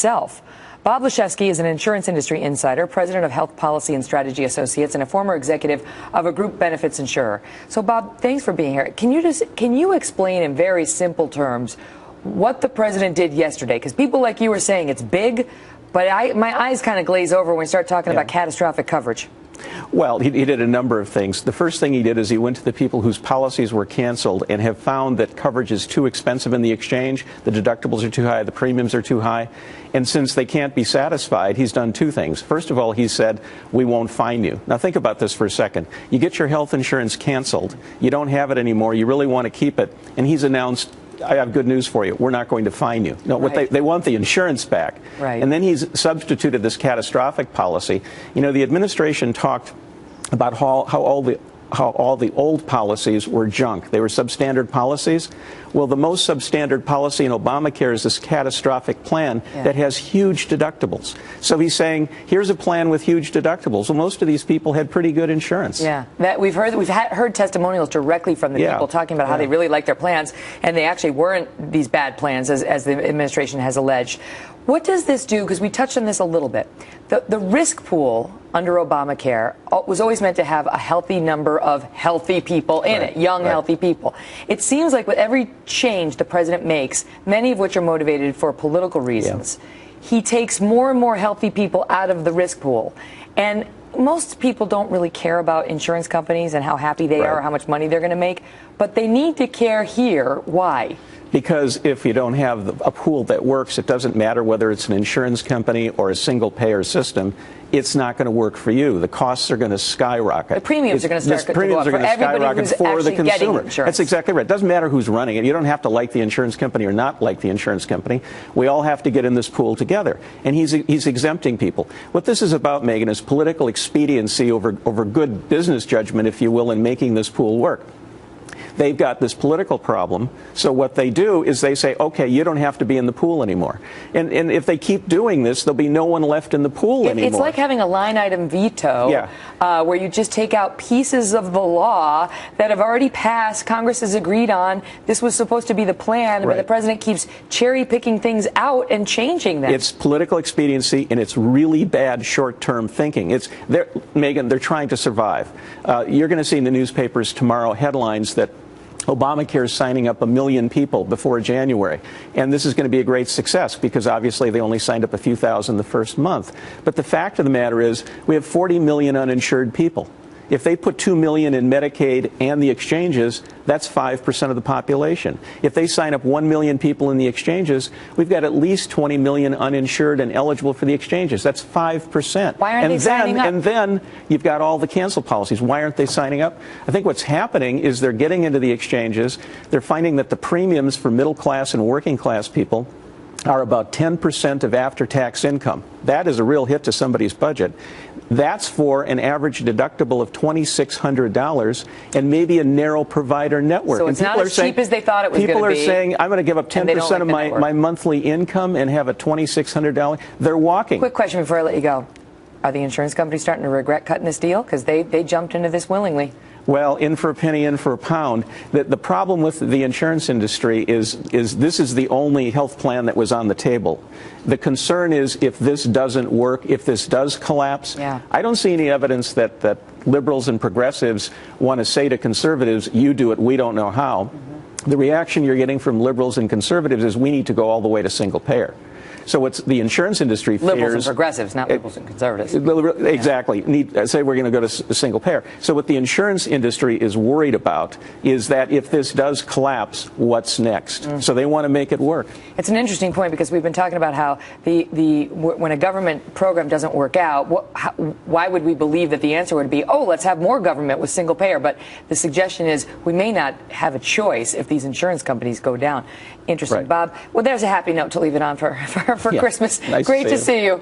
itself. Bob Laszewski is an insurance industry insider, president of Health Policy and Strategy Associates, and a former executive of a group benefits insurer. So, Bob, thanks for being here. Can you explain in very simple terms what the president did yesterday? Because people like you are saying it's big, but my eyes kind of glaze over when we start talking about catastrophic coverage. Well, he did a number of things. The first thing he did is he went to the people whose policies were canceled and have found that coverage is too expensive in the exchange, the deductibles are too high, the premiums are too high. And since they can't be satisfied, he's done two things. First of all, he said, we won't fine you. Now think about this for a second. You get your health insurance canceled, you don't have it anymore, you really want to keep it, and he's announced, I have good news for you. We're not going to fine you. No, what they want the insurance back. Right. And then he's substituted this catastrophic policy. You know, the administration talked about how all the old policies were junk. They were substandard policies. Well, the most substandard policy in Obamacare is this catastrophic plan that has huge deductibles. So he's saying, here's a plan with huge deductibles. Well, most of these people had pretty good insurance. Yeah, we've heard testimonials directly from the people talking about how they really like their plans, and they actually weren't these bad plans, as the administration has alleged. What does this do? Because we touched on this a little bit. The risk pool under Obamacare was always meant to have a healthy number of healthy people in it, young, healthy people. It seems like with every change the president makes, many of which are motivated for political reasons, he takes more and more healthy people out of the risk pool. And most people don't really care about insurance companies and how happy they are, how much money they're going to make, but they need to care here. Why? Because if you don't have a pool that works, it doesn't matter whether it's an insurance company or a single-payer system. It's not going to work for you. The costs are going to skyrocket. The premiums are going to start to go up for everybody who's for the actually getting consumer. insurance. That's exactly right. It doesn't matter who's running it. You don't have to like the insurance company or not like the insurance company. We all have to get in this pool together. And he's exempting people. What this is about, Megan, is political expediency over good business judgment, if you will, in making this pool work. They've got this political problem, so what they do is they say, okay, you don't have to be in the pool anymore. And if they keep doing this, there'll be no one left in the pool anymore. It's like having a line item veto, where you just take out pieces of the law that have already passed, Congress has agreed on, this was supposed to be the plan, but the president keeps cherry-picking things out and changing them. It's political expediency, and it's really bad short-term thinking. Megan, they're trying to survive. You're going to see in the newspapers tomorrow headlines that Obamacare is signing up 1 million people before January. And this is going to be a great success because obviously they only signed up a few thousand the first month. But the fact of the matter is we have 40 million uninsured people. If they put 2 million in Medicaid and the exchanges, that's 5% of the population. If they sign up 1 million people in the exchanges, we've got at least 20 million uninsured and eligible for the exchanges. That's 5%. Why aren't they signing up? And then you've got all the cancel policies. Why aren't they signing up? I think what's happening is they're getting into the exchanges. They're finding that the premiums for middle class and working class people are about 10% of after-tax income. That is a real hit to somebody's budget. That's for an average deductible of $2,600 and maybe a narrow provider network. So it's not as cheap as they thought it was going to be. People are saying, I'm going to give up 10% of my monthly income and have a $2,600. They're walking. Quick question before I let you go. Are the insurance companies starting to regret cutting this deal? Because they jumped into this willingly. Well, in for a penny, in for a pound. The problem with the insurance industry is this is the only health plan that was on the table. The concern is if this doesn't work, if this does collapse, I don't see any evidence that liberals and progressives want to say to conservatives, you do it, we don't know how. The reaction you're getting from liberals and conservatives is we need to go all the way to single payer. So it's the insurance industry fears... Liberals and progressives, not liberals and conservatives. Exactly. Say we're going to go to single payer. So what the insurance industry is worried about is that if this does collapse, what's next? So they want to make it work. It's an interesting point because we've been talking about how when a government program doesn't work out, why would we believe that the answer would be, oh, let's have more government with single payer? But the suggestion is we may not have a choice if these insurance companies go down. Interesting, Bob. Well, there's a happy note to leave it on for Christmas. Nice Great to see you.